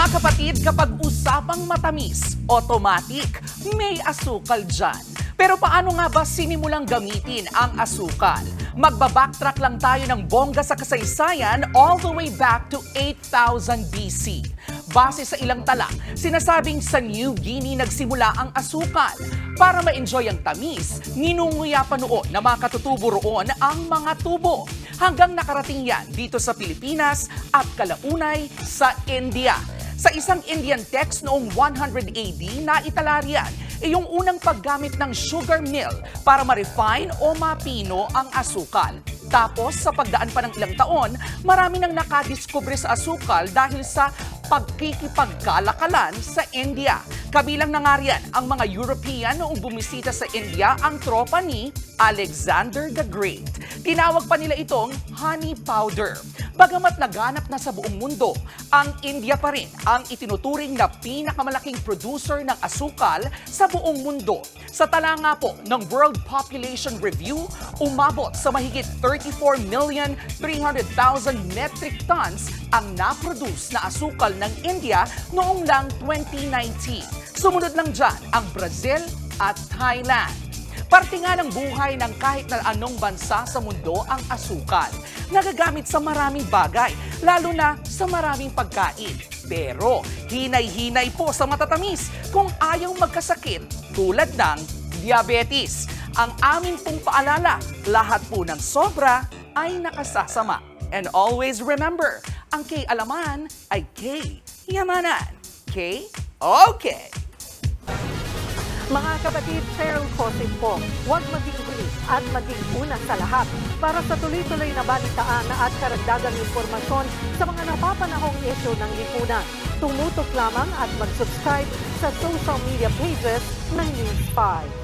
Mga kapatid, kapag usapang matamis, automatic, may asukal dyan. Pero paano nga ba sinimulang gamitin ang asukal? Magbabacktrack lang tayo ng bongga sa kasaysayan all the way back to 8000 BC. Base sa ilang tala, sinasabing sa New Guinea nagsimula ang asukal. Para ma-enjoy ang tamis, ninunguya pa noon na mga katutubo roon ang mga tubo. Hanggang nakarating yan dito sa Pilipinas at kalaunay sa India. Sa isang Indian text noong 100 AD na itala riyan, yung unang paggamit ng sugar mill para ma-refine o mapino ang asukal. Tapos sa pagdaan pa ng ilang taon, marami nang nakadiskubre sa asukal dahil sa pagkikipagkalakalan sa India. Kabilang na nga riyan ang mga European noong bumisita sa India ang tropa ni Alexander the Great. Tinawag pa nila itong honey powder. Bagamat naganap na sa buong mundo, ang India pa rin ang itinuturing na pinakamalaking producer ng asukal sa buong mundo. Sa tala nga po ng World Population Review, umabot sa mahigit 34,300,000 metric tons ang naproduce na asukal ng India noong lang 2019. Sumunod lang dyan ang Brazil at Thailand. Parte nga ng buhay ng kahit na anong bansa sa mundo ang asukal. Nagagamit sa maraming bagay, lalo na sa maraming pagkain. Pero hinay-hinay po sa matatamis kung ayaw magkasakit tulad ng diabetes. Ang amin pong paalala, lahat po ng sobra ay nakasasama. And always remember, ang K-alaman ay K-yamanan. K? Okay! Mga kapatid, Cheryl Cosip po, huwag maging huli at maging una sa lahat para sa tuloy-tuloy na balitaan at karagdagang impormasyon sa mga napapanahong isyu ng lipunan. Tumutok lamang at mag-subscribe sa social media pages ng News 5.